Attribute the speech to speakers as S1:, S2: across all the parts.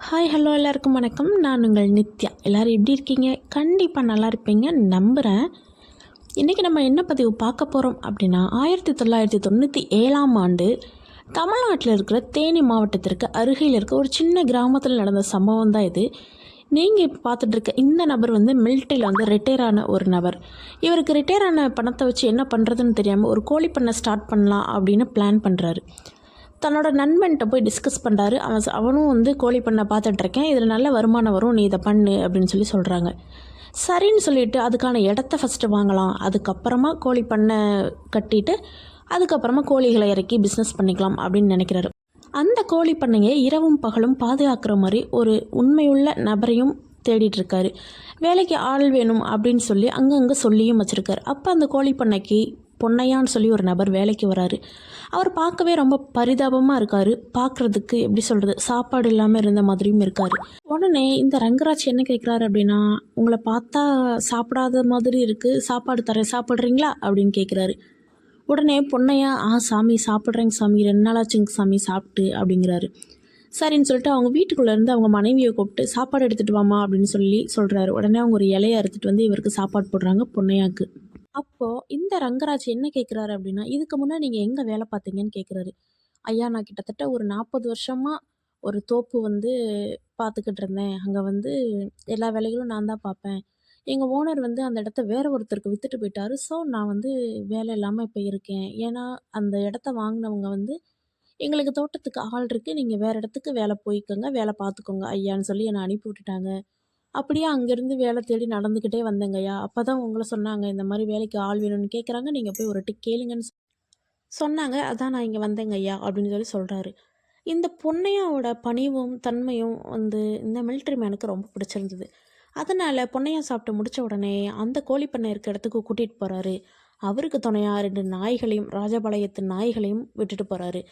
S1: Hi hello எல்லாருக்கும் வணக்கம். நான் உங்கள் நித்யா. எல்லோரும் எப்படி இருக்கீங்க? கண்டிப்பாக நல்லா இருப்பீங்க நம்புகிறேன். இன்றைக்கி நம்ம என்ன பதிவு பார்க்க போகிறோம் அப்படின்னா 1997ஆம் ஆண்டு தமிழ்நாட்டில் இருக்கிற தேனி மாவட்டத்திற்கு அருகில் இருக்க ஒரு சின்ன கிராமத்தில் நடந்த சம்பவம் தான் இது. நீங்கள் இப்போ பார்த்துட்டு இருக்க இந்த நபர் வந்து மிலிட்ரியில் வந்து ரிட்டையர் ஆன ஒரு நபர். இவருக்கு ரிட்டையர் ஆன பணத்தை வச்சு என்ன பண்ணுறதுன்னு தெரியாமல் ஒரு கோழி பண்ணை ஸ்டார்ட் பண்ணலாம் அப்படின்னு பிளான் பண்ணுறாரு. தன்னோட நண்பன்கிட்ட போய் டிஸ்கஸ் பண்ணுறாரு. அவனும் வந்து கோழி பண்ணை பார்த்துட்ருக்கேன், இதில் நல்ல வருமானம் வரும், நீ இதை பண்ணு அப்படின்னு சொல்கிறாங்க. சரின்னு சொல்லிவிட்டு அதுக்கான இடத்த ஃபஸ்ட்டு வாங்கலாம், அதுக்கப்புறமா கோழி பண்ணை கட்டிட்டு அதுக்கப்புறமா கோழிகளை இறக்கி பிஸ்னஸ் பண்ணிக்கலாம் அப்படின்னு நினைக்கிறாரு. அந்த கோழி பண்ணையை இரவும் பகலும் பாதுகாக்கிற மாதிரி ஒரு உண்மையுள்ள நபரையும் தேடிட்டு இருக்காரு. வேலைக்கு ஆள் வேணும் அப்படின்னு சொல்லி அங்கங்கே சொல்லியும் வச்சுருக்காரு. அப்போ அந்த கோழி பண்ணைக்கு பொன்னையான்னு சொல்லி ஒரு நபர் வேலைக்கு வராரு. அவர் பார்க்கவே ரொம்ப பரிதாபமாக இருக்கார். பார்க்குறதுக்கு எப்படி சொல்கிறது, சாப்பாடு இல்லாமல் இருந்த மாதிரியும் இருக்கார். உடனே இந்த ரங்கராஜ் என்ன கேட்குறாரு அப்படின்னா, உங்களை பார்த்தா சாப்பிடாத மாதிரி இருக்குது, சாப்பாடு தரேன் சாப்பிட்றீங்களா அப்படின்னு கேட்குறாரு. உடனே பொன்னையா சாமி சாப்பிட்றேங்க சாமி, 2 நாளாச்சுங்க சாமி சாப்பிட்டு அப்படிங்கிறாரு. சரின்னு சொல்லிட்டு அவங்க வீட்டுக்குள்ளேருந்து அவங்க மனைவியை கூப்பிட்டு சாப்பாடு எடுத்துகிட்டு வாமா அப்படின்னு சொல்கிறாரு. உடனே அவங்க ஒரு இலையை அறுத்துட்டு வந்து இவருக்கு சாப்பாடு போடுறாங்க பொன்னையாக்கு. அப்போது இந்த ரங்கராஜ் என்ன கேட்குறாரு அப்படின்னா, இதுக்கு முன்னாடி நீங்கள் எங்கே வேலை பார்த்தீங்கன்னு கேட்குறாரு. ஐயா, நான் கிட்டத்தட்ட ஒரு 40 வருஷமாக ஒரு தோப்பு வந்து பார்த்துக்கிட்டு இருந்தேன். அங்கே வந்து எல்லா வேலைகளும் நான் தான் பார்ப்பேன். எங்கள் ஓனர் வந்து அந்த இடத்த வேற ஒருத்தருக்கு விற்றுட்டு போயிட்டாரு. ஸோ நான் வந்து வேலை இல்லாமல் இப்போ இருக்கேன். ஏன்னா அந்த இடத்த வாங்கினவங்க வந்து எங்களுக்கு தோட்டத்துக்கு ஆள் இருக்குது, நீங்கள் வேறு இடத்துக்கு வேலை போய்க்கோங்க, வேலை பார்த்துக்கோங்க ஐயான்னு சொல்லி என்னை அனுப்பி விட்டுட்டாங்க. அப்படியே அங்கேருந்து வேலை தேடி நடந்துக்கிட்டே வந்தேங்கய்யா. அப்போ தான் உங்கள சொன்னாங்க, இந்த மாதிரி வேலைக்கு ஆள் வேணும்னு கேட்குறாங்க, நீங்கள் போய் ஒரு வாட்டி கேளுங்கன்னு சொன்னாங்க. அதான் நான் இங்கே வந்தேங்கய்யா அப்படின்னு சொல்கிறாரு. இந்த பொன்னையாவோட பணிவும் தன்மையும் வந்து இந்த மிலிட்ரி மேனுக்கு ரொம்ப பிடிச்சிருந்தது. அதனால் பொன்னையா சாப்பிட்டு முடித்த உடனே அந்த கோழி பண்ணை இருக்க இடத்துக்கு கூட்டிகிட்டு போகிறாரு. அவருக்கு துணையாக 2 நாய்களையும், ராஜபாளையத்து நாய்களையும் விட்டுட்டு போகிறாரு.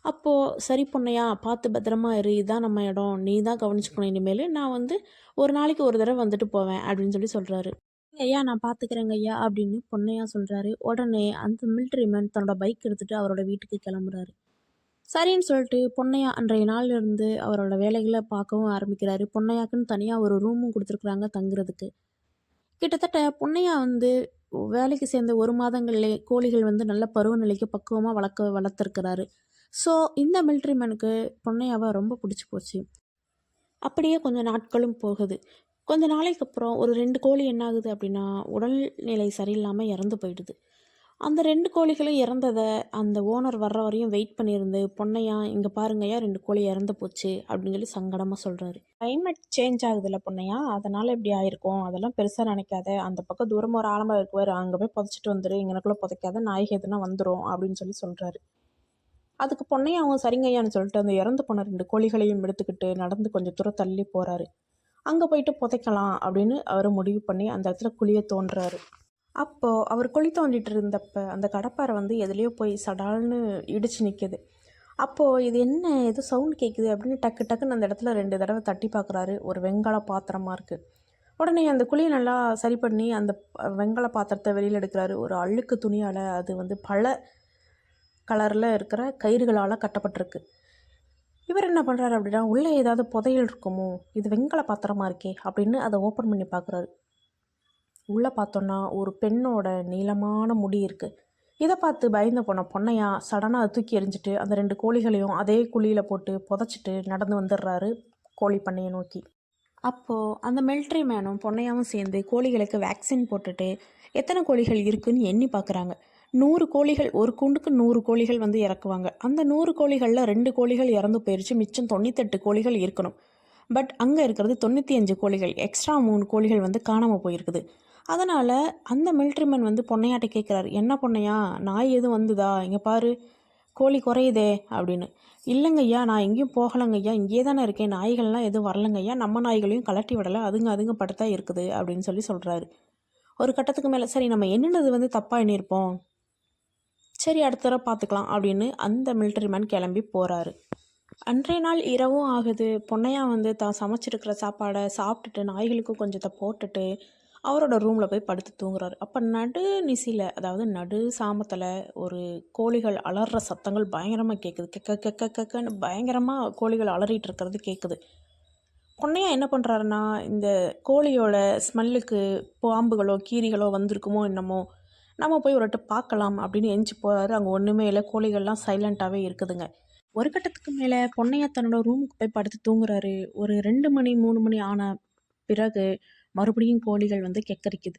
S1: அப்போது சரி பொண்ணையா பார்த்து பத்திரமா இரு, இதான் நம்ம இடம், நீ தான் கவனிச்சுக்கணும் இனிமேல், நான் வந்து ஒரு நாளைக்கு ஒரு தடவை வந்துட்டு போவேன் அப்படின்னு சொல்கிறாரு. ஐயா நான் பார்த்துக்கிறேங்க ஐயா அப்படின்னு பொன்னையா சொல்கிறாரு. உடனே அந்த மிலிட்ரி மேன் தன்னோட பைக் எடுத்துகிட்டு அவரோட வீட்டுக்கு கிளம்புறாரு. சரின்னு சொல்லிட்டு பொன்னையா அன்றைய நாள்லேருந்து அவரோட வேலைகளை பார்க்கவும் ஆரம்பிக்கிறாரு. பொன்னையாக்குன்னு தனியாக ஒரு ரூமும் கொடுத்துருக்குறாங்க தங்குறதுக்கு. கிட்டத்தட்ட பொன்னையா வந்து வேலைக்கு சேர்ந்த 1 மாதங்கள்லே கோழிகள் வந்து நல்ல பருவநிலைக்கு பக்குவமாக வளர்த்துருக்கிறாரு. ஸோ இந்த மிலிட்ரி மேனுக்கு பொன்னையாவை ரொம்ப பிடிச்சி போச்சு. அப்படியே கொஞ்சம் நாட்களும் போகுது. கொஞ்ச நாளைக்கு அப்புறம் ஒரு 2 கோழி என்ன ஆகுது அப்படின்னா, உடல்நிலை சரியில்லாமல் இறந்து போயிடுது. அந்த 2 கோழிகளும் இறந்ததை அந்த ஓனர் வர்ற வரையும் வெயிட் பண்ணியிருந்து, பொன்னையா இங்கே பாருங்கய்யா 2 கோழி இறந்து போச்சு அப்படின்னு சங்கடமாக சொல்கிறாரு. கிளைமேட் சேஞ்ச் ஆகுதுல்ல பொன்னையா, அதனால் இப்படி ஆயிருக்கும், அதெல்லாம் பெருசாக நினைக்காத, அந்த பக்கம் தூரமாக ஒரு ஆலமரம் இருக்குவார், அங்கே போய் புதைச்சிட்டு வந்துடு, இங்கனக்குள்ளே புதைக்காத, நாய்க்கு எதுனா வந்துடும் அப்படின்னு சொல்கிறாரு. அதுக்கு பொன்னையா அவங்க சரிங்கய்யான்னு சொல்லிட்டு அந்த இறந்து போன 2 கோழிகளையும் எடுத்துக்கிட்டு நடந்து கொஞ்சம் தூரம் தள்ளி போகிறாரு. அங்கே போயிட்டு புதைக்கலாம் அப்படின்னு அவர் முடிவு பண்ணி அந்த இடத்துல குழியை தோன்றுறாரு. அப்போது அவர் குழி தோண்டிட்டு இருந்தப்போ அந்த கடப்பாரை வந்து எதுலேயோ போய் சடால்னு இடிச்சு நிற்கிது. அப்போது இது என்ன ஏதோ சவுண்ட் கேட்குது அப்படின்னு டக்கு டக்குன்னு அந்த இடத்துல 2 தடவை தட்டி பார்க்குறாரு. ஒரு வெண்கல பாத்திரமாக இருக்குது. உடனே அந்த குழியை நல்லா சரி பண்ணி அந்த வெண்கல பாத்திரத்தை வெளியில் எடுக்கிறாரு. ஒரு அழுக்கு துணியால் அது வந்து பல கலரில் இருக்கிற கயிறுகளால் கட்டப்பட்டிருக்கு. இவர் என்ன பண்ணுறாரு அப்படின்னா, உள்ளே ஏதாவது புதையல் இருக்குமோ, இது வெண்கல பாத்திரமா இருக்கே அப்படின்னு அதை ஓப்பன் பண்ணி பார்க்குறாரு. உள்ளே பார்த்தோன்னா ஒரு பெண்ணோட நீளமான முடி இருக்குது. இதை பார்த்து பயந்து போன பொன்னையா சடனாக அதை தூக்கி எறிஞ்சிட்டு அந்த 2 கோழிகளையும் அதே குழியில் போட்டு புதைச்சிட்டு நடந்து வந்துடுறாரு கோழி பண்ணையை நோக்கி. அப்போது அந்த மிலிட்ரி மேனும் பொன்னையாவும் சேர்ந்து கோழிகளுக்கு வேக்சின் போட்டுட்டு எத்தனை கோழிகள் இருக்குதுன்னு எண்ணி பார்க்குறாங்க. 100 கோழிகள், ஒரு கூண்டுக்கு 100 கோழிகள் வந்து இறக்குவாங்க. அந்த 100 கோழிகளில் 2 கோழிகள் இறந்து போயிடுச்சு, மிச்சம் 98 கோழிகள் இருக்கணும். பட் அங்கே இருக்கிறது 95 கோழிகள், எக்ஸ்ட்ரா 3 கோழிகள் வந்து காணாமல் போயிருக்குது. அதனால் அந்த மிலிட்ரிமேன் வந்து பொன்னையாட்ட கேட்குறாரு, என்ன பொன்னையா நாய் எதுவும் வந்துதா, இங்கே பாரு கோழி குறையுதே அப்படின்னு. இல்லைங்க ஐயா, நான் எங்கேயும் போகலைங்க ஐயா, இங்கே தானே இருக்கேன், நாய்கள்லாம் எதுவும் வரலங்க ஐயா, நம்ம நாய்களையும் கலட்டி விடலை, அதுங்க படுத்தா இருக்குது அப்படின்னு சொல்கிறாரு. ஒரு கட்டத்துக்கு மேலே சரி நம்ம என்னென்னது வந்து தப்பாக எண்ணியிருப்போம், சரி அடுத்த தடவை பார்த்துக்கலாம் அப்படின்னு அந்த மிலிட்ரி மேன் கிளம்பி போகிறாரு. அன்றைய நாள் இரவும் ஆகுது. பொன்னையா வந்து தான் சமைச்சிருக்கிற சாப்பாடை சாப்பிட்டுட்டு நாய்களுக்கும் கொஞ்சத்தை போட்டுட்டு அவரோட ரூமில் போய் படுத்து தூங்குறாரு. அப்போ நடு நிசியில், அதாவது நடு சாமத்தில் ஒரு கோழிகள் அலற சத்தங்கள் பயங்கரமாக கேட்குது. கெக்க கெக்க கெக்கன்னு பயங்கரமாக கோழிகள் அலறிட்டு இருக்கிறது கேட்குது. பொன்னையா என்ன பண்ணுறாருன்னா, இந்த கோழியோட ஸ்மெல்லுக்கு பாம்புகளோ கீரிகளோ வந்திருக்குமோ என்னமோ, நம்ம போய் ஒரு வாட்டி பார்க்கலாம் அப்படின்னு எந்திச்சு போகிறாரு. அங்கே ஒன்றுமே இல்லை, கோழிகள்லாம் சைலண்ட்டாகவே இருக்குதுங்க. ஒரு கட்டத்துக்கு மேலே பொன்னையா தன்னோட ரூமுக்கு போய் படுத்து தூங்குறாரு. ஒரு 2 மணி 3 மணி ஆன பிறகு மறுபடியும் கோழிகள் வந்து கெக்கரிக்குது.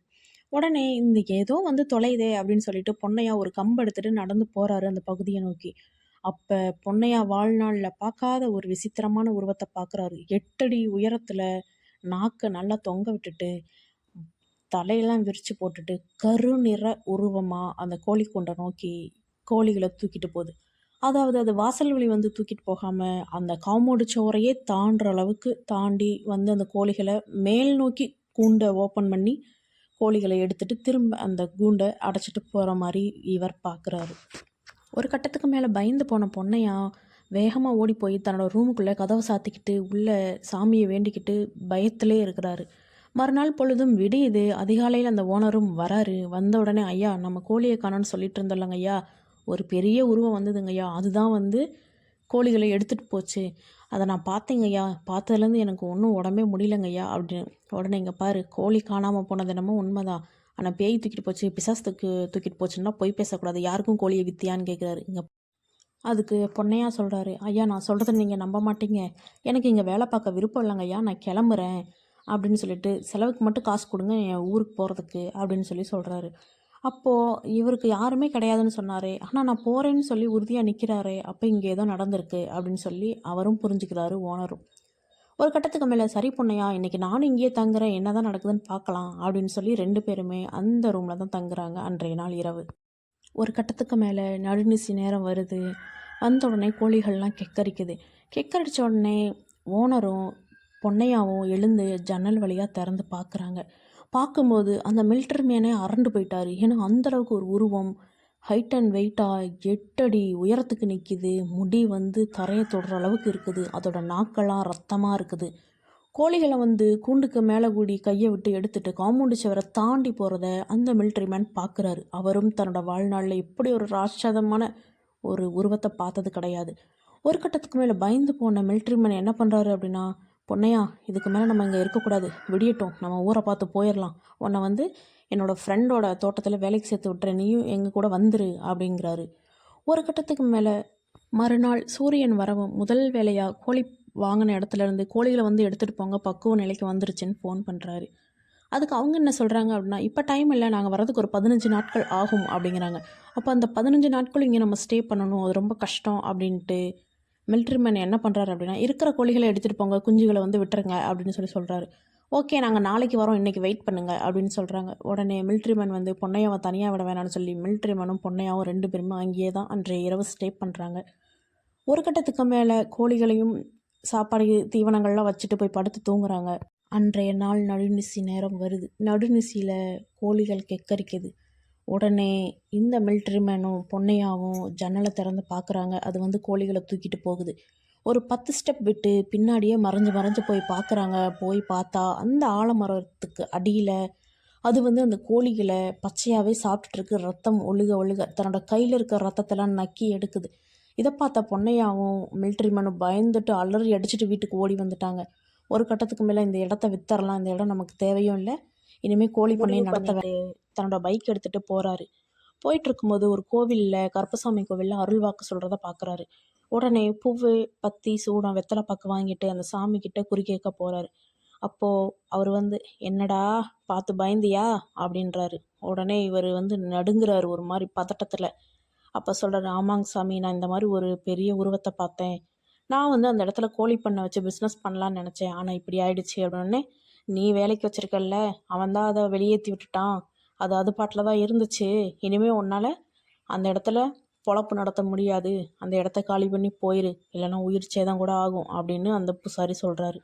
S1: உடனே இந்த ஏதோ வந்து தொலையுதே அப்படின்னு சொல்லிட்டு பொன்னையா ஒரு கம்பு எடுத்துட்டு நடந்து போறாரு அந்த பகுதியை நோக்கி. அப்ப பொன்னையா வாழ்நாள்ல பார்க்காத ஒரு விசித்திரமான உருவத்தை பார்க்குறாரு. 8 அடி உயரத்துல நாக்க நல்லா தொங்க விட்டுட்டு, தலையெல்லாம் விரிச்சு போட்டுட்டு, கருநிற உருவமா அந்த கோழி கூண்டை நோக்கி கோழிகள தூக்கிட்டு போகுது. அதாவது அது வாசல் வழி வந்து தூக்கிட்டு போகாம, அந்த காம்பவுண்டு சுவரையே தாண்டுற அளவுக்கு தாண்டி வந்து அந்த கோழிகள மேல் நோக்கி கூண்டை ஓப்பன் பண்ணி, கோழிகள எடுத்துட்டு திரும்ப அந்த கூண்ட அடைச்சிட்டு போற மாரி இவர் பார்க்குறாரு. ஒரு கட்டத்துக்கு மேலே பயந்து போன பொன்னையா வேகமாக ஓடி போய் தன்னோட ரூமுக்குள்ளே கதவை சாத்திக்கிட்டு உள்ளே சாமியை வேண்டிக்கிட்டு பயத்திலே இருக்கிறாரு. மறுநாள் பொழுதும் விடியுது. அதிகாலையில் அந்த ஓனரும் வராரு. வந்த உடனே, ஐயா நம்ம கோழியை காணோன்னு சொல்லிட்டு இருந்தோம்லங்க ஐயா, ஒரு பெரிய உருவம் வந்ததுங்க ஐயா, அதுதான் வந்து கோழிகளை எடுத்துகிட்டு போச்சு. அதை நான் பார்த்தேங்க ஐயா, பார்த்ததுலேருந்து எனக்கு ஒன்றும் உடம்பே முடியலங்க ஐயா அப்படின்னு. உடனே இங்கே பாரு, கோழி காணாமல் போனது என்னமோ உண்மைதான், ஆனால் பேய் தூக்கிட்டு போச்சு பிசாசு தூக்கிட்டு போச்சுன்னா பொய் பேசக்கூடாது, யாருக்கும் கோழியை வித்தியான்னு கேட்குறாரு. இங்கே அதுக்கு பொன்னையா சொல்கிறாரு, ஐயா நான் சொல்கிறத நீங்கள் நம்ப மாட்டீங்க, எனக்கு இங்கே வேலை பார்க்க விருப்பம் இல்லைங்க ஐயா, நான் கிளம்புறேன் அப்படின்னு சொல்லிட்டு, செலவுக்கு மட்டும் காசு கொடுங்க என் ஊருக்கு போகிறதுக்கு அப்படின்னு சொல்லி சொல்கிறாரு. அப்போது இவருக்கு யாருமே கிடையாதுன்னு சொன்னார், ஆனால் நான் போகிறேன்னு சொல்லி உறுதியாக நிற்கிறாரே, அப்போ இங்கே ஏதோ நடந்திருக்கு அப்படின்னு சொல்லி அவரும் புரிஞ்சுக்கிறாரு, ஓனரும். ஒரு கட்டத்துக்கு மேலே, சரி பொன்னையா இன்றைக்கி நானும் இங்கேயே தங்குறேன், என்ன தான் நடக்குதுன்னு பார்க்கலாம் அப்படின்னு சொல்லி 2 பேருமே அந்த ரூமில் தான் தங்குறாங்க அன்றைய நாள் இரவு. ஒரு கட்டத்துக்கு மேலே நடுநிசி நேரம் வருது. வந்த உடனே கோழிகள்லாம் கெக்கரிக்குது. கெக்கரிச்ச உடனே ஓனரும் பொன்னையாவும் எழுந்து ஜன்னல் வழியாக திறந்து பார்க்குறாங்க. பார்க்கும்போது அந்த மிலிட்ரி மேனே அரண்டு போயிட்டார். ஏன்னா அந்தளவுக்கு ஒரு உருவம் ஹைட் அண்ட் வெயிட்டாக 8 அடி உயரத்துக்கு நிற்கிது. முடி வந்து தரையை தொடுற அளவுக்கு இருக்குது. அதோட நாக்கெல்லாம் ரத்தமாக இருக்குது. கோழிகளை வந்து கூண்டுக்கு மேலே கூடி கையை விட்டு எடுத்துட்டு காம்பவுண்டு சுவரை தாண்டி போகிறத அந்த மிலிட்ரி மேன் பார்க்குறாரு. அவரும் தன்னோட வாழ்நாளில் இப்படி ஒரு ராட்சதமான ஒரு உருவத்தை பார்த்தது கிடையாது. ஒரு கட்டத்துக்கு மேலே பயந்து போன மிலிட்ரி மேன் என்ன பண்ணுறாரு அப்படின்னா, பொன்னையா இதுக்கு மேலே நம்ம இங்கே இருக்கக்கூடாது, விடியட்டும், நம்ம ஊரை பார்த்து போயிடலாம், உன்னை வந்து என்னோடய ஃப்ரெண்டோட தோட்டத்தில் வேலைக்கு சேர்த்து விட்டுறேன், நீயும் எங்கள் கூட வந்துரு அப்படிங்கிறாரு. ஒரு கட்டத்துக்கு மேலே மறுநாள் சூரியன் வரவும் முதல் வேலையாக கோழி வாங்கின இடத்துலேருந்து கோழிகளை வந்து எடுத்துகிட்டு போங்க, பக்குவ நிலைக்கு வந்துருச்சுன்னு ஃபோன் பண்ணுறாரு. அதுக்கு அவங்க என்ன சொல்கிறாங்க அப்படின்னா, இப்போ டைம் இல்லை, நாங்கள் வரதுக்கு ஒரு 15 நாட்கள் ஆகும் அப்படிங்கிறாங்க. அப்போ அந்த 15 நாட்கள் இங்கே நம்ம ஸ்டே பண்ணணும், அது ரொம்ப கஷ்டம் அப்படின்ட்டு மிலிட்ரி மேன் என்ன பண்ணுறாரு அப்படின்னா, இருக்கிற கோழிகளை எடுத்துகிட்டு போங்க, குஞ்சுகளை வந்து விட்டுருங்க அப்படின்னு சொல்லி சொல்கிறாரு. ஓகே நாங்கள் நாளைக்கு வரோம், இன்றைக்கி வெயிட் பண்ணுங்கள் அப்படின்னு சொல்கிறாங்க. உடனே மிலிட்ரி மேன் வந்து பொன்னையாவை தனியாக விட வேணாம்னு சொல்லி மிலிட்ரி மேனும் பொன்னையாவும் 2 பேருமே அங்கேயே தான் அன்றைய இரவு ஸ்டே பண்ணுறாங்க. ஒரு கட்டத்துக்கு மேலே கோழிகளையும் சாப்பாடு தீவனங்கள்லாம் வச்சுட்டு போய் படுத்து தூங்குறாங்க. அன்றைய நாள் நடுநிசி நேரம் வருது. நடுநிசியில் கோழிகள் கெக்கரிக்குது. உடனே இந்த மிலிட்ரி மேனும் பொன்னையாவும் ஜன்னலை திறந்து பார்க்குறாங்க. அது வந்து கோழிகளை தூக்கிட்டு போகுது. ஒரு 10 ஸ்டெப் விட்டு பின்னாடியே மறைஞ்சு மறைஞ்சு போய் பார்க்குறாங்க. போய் பார்த்தா அந்த ஆலமரத்துக்கு அடியில் அது வந்து அந்த கோழிகளை பச்சையாகவே சாப்பிட்டுருக்கு. ரத்தம் ஒழுக ஒழுக தன்னோட கையில் இருக்க ரத்தத்தெல்லாம் நக்கி எடுக்குது. இதை பார்த்த பொன்னையாவும் மிலிட்ரி மேனும் பயந்துட்டு அலறி அடிச்சுட்டு வீட்டுக்கு ஓடி வந்துட்டாங்க. ஒரு கட்டத்துக்கு மேலே இந்த இடத்த வித்தரலாம், இந்த இடம் நமக்கு தேவையும் இல்லை, இனிமேல் கோழி பண்ணையை நடத்த தன்னோட பைக் எடுத்துகிட்டு போகிறாரு. போயிட்டு இருக்கும்போது ஒரு கோவிலில், கருப்பசாமி கோவிலில் அருள்வாக்கு சொல்கிறத பார்க்குறாரு. உடனே பூவு பத்தி சூடம் வெத்தலை பாக்கு வாங்கிட்டு அந்த சாமி கிட்ட குறி கேட்க போகிறாரு. அப்போது அவர் வந்து, என்னடா பார்த்து பயந்தியா அப்படின்றாரு. உடனே இவர் வந்து நடுங்குறாரு ஒரு மாதிரி பதட்டத்தில். அப்போ சொல்கிறாரு, ஆமாங்க சாமி, நான் இந்த மாதிரி ஒரு பெரிய உருவத்தை பார்த்தேன், நான் வந்து அந்த இடத்துல கோழி பண்ணை வச்சு பிஸ்னஸ் பண்ணலான்னு நினச்சேன், ஆனால் இப்படி ஆயிடுச்சு அப்படின்னே, நீ வேலைக்கு வச்சுருக்கல்ல, அவன் தான் அதை வெளியேற்றி விட்டுட்டான், அது பாட்டில் தான் இருந்துச்சு, இனிமேல் உன்னால் அந்த இடத்துல பொழப்பு நடத்த முடியாது, அந்த இடத்த காலி பண்ணி போயிரு, இல்லைன்னா உயிர் சேதம் கூட ஆகும் அப்படின்னு அந்த பூசாரி சொல்கிறாரு.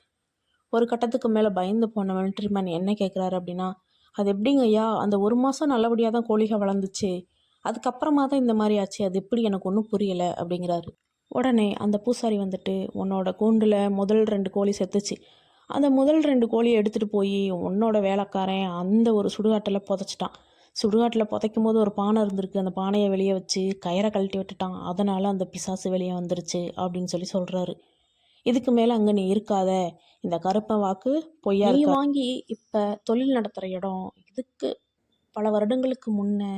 S1: ஒரு கட்டத்துக்கு மேலே பயந்து போன மிலிட்ரி மேன் என்ன கேட்குறாரு அப்படின்னா, அது எப்படிங்க ஐயா, அந்த 1 மாதம் நல்லபடியாக தான் கோழிகள் வளர்ந்துச்சு, அதுக்கப்புறமா தான் இந்த மாதிரி ஆச்சு, அது எப்படி, எனக்கு ஒன்றும் புரியலை அப்படிங்கிறாரு. உடனே அந்த பூசாரி வந்துட்டு, உன்னோட கூண்டில் முதல் 2 கோழி செத்துச்சு, அந்த முதல் 2 கோழியை எடுத்துகிட்டு போய் உன்னோட வேலைக்காரன் அந்த ஒரு சுடுகாட்டில் புதைச்சிட்டான். சுடுகாட்டில் புதைக்கும் போது ஒரு பானை இருந்திருக்கு, அந்த பானையை வெளியே வச்சு கயிறை கழட்டி விட்டுட்டான், அதனால் அந்த பிசாசு வெளியே வந்துருச்சு அப்படின்னு சொல்லி சொல்கிறாரு. இதுக்கு மேலே அங்கே நீ இருக்காத, இந்த கருப்பை வாக்கு பொய்யா நீ வாங்கி இப்போ தொழில் நடத்துகிற இடம் இதுக்கு பல வருடங்களுக்கு முன்னே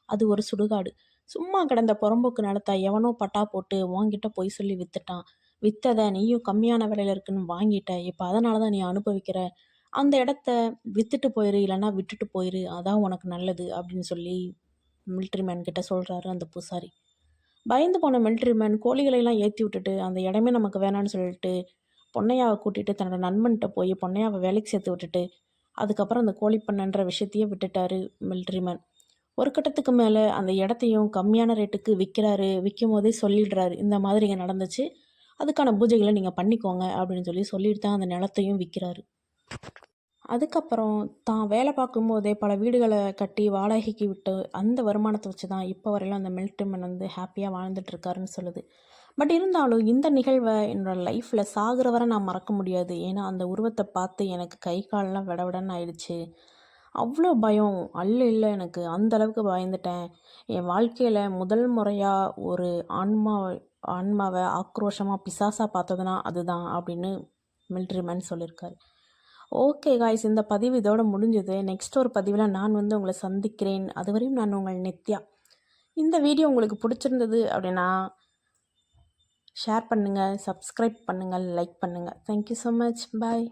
S1: அது ஒரு சுடுகாடு. சும்மா கிடந்த புறம்போக்கு நிலத்தை எவனோ பட்டா போட்டு உன்கிட்ட பொய் சொல்லி விற்றுட்டான். விற்றதை நீயும் கம்மியான விலையில் இருக்குன்னு வாங்கிட்ட. இப்போ அதனால தான் நீ அனுபவிக்கிற. அந்த இடத்த விற்றுட்டு போயிரு, இல்லைன்னா விட்டுட்டு போயிரு, அதான் உனக்கு நல்லது அப்படின்னு சொல்லி மிலிட்ரி மேன் கிட்ட சொல்கிறாரு அந்த பூசாரி. பயந்து போன மிலிட்ரி மேன் கோழிகளையெல்லாம் ஏற்றி விட்டுட்டு அந்த இடமே நமக்கு வேணான்னு சொல்லிட்டு பொன்னையாவை கூட்டிகிட்டு தன்னோட நண்பன்கிட்ட போய் பொன்னையாவை வேலைக்கு சேர்த்து விட்டுட்டு அதுக்கப்புறம் அந்த கோழி பண்ணன்ற விஷயத்தையே விட்டுட்டாரு மிலிட்ரி மேன். ஒரு கட்டத்துக்கு மேலே அந்த இடத்தையும் கம்மியான ரேட்டுக்கு விற்கிறாரு. விற்கும் போதே சொல்லிடுறாரு, இந்த மாதிரி இங்கே நடந்துச்சு, அதுக்கான பூஜைகளை நீங்கள் பண்ணிக்கோங்க அப்படின்னு சொல்லிட்டு தான் அந்த நிலத்தையும் விற்கிறாரு. அதுக்கப்புறம் தான் வேலை பார்க்கும்போதே பல வீடுகளை கட்டி வாடகைக்கு விட்டு அந்த வருமானத்தை வச்சு தான் இப்போ வரையிலும் அந்த மிலிட்ரி மேன் வந்து ஹாப்பியாக வாழ்ந்துட்டுருக்காருன்னு சொல்லுது. பட் இருந்தாலும் இந்த நிகழ்வை என்னோடய லைஃப்பில் சாகிற வரை நான் மறக்க முடியாது. ஏன்னா அந்த உருவத்தை பார்த்து எனக்கு கை காலெலாம் விடன்னு ஆயிடுச்சு. அவ்வளோ பயம் இல்லை எனக்கு அந்தளவுக்கு பயந்துட்டேன். என் வாழ்க்கையில் முதல் முறையாக ஒரு ஆன்மாவை ஆக்ரோஷமாக பிசாசாக பார்த்ததுனா அதுதான் அப்படின்னு மிலிட்ரி மேன் சொல்லியிருக்காரு. ஓகே காய்ஸ், இந்த பதிவு இதோட முடிஞ்சது. நெக்ஸ்ட் ஒரு பதிவில் நான் வந்து உங்களை சந்திக்கிறேன். அதுவரையும் நான் உங்கள் நித்யா. இந்த வீடியோ உங்களுக்கு பிடிச்சிருந்தது அப்படின்னா ஷேர் பண்ணுங்கள், சப்ஸ்கிரைப் பண்ணுங்கள், லைக் பண்ணுங்கள். Thank you so much. பாய்.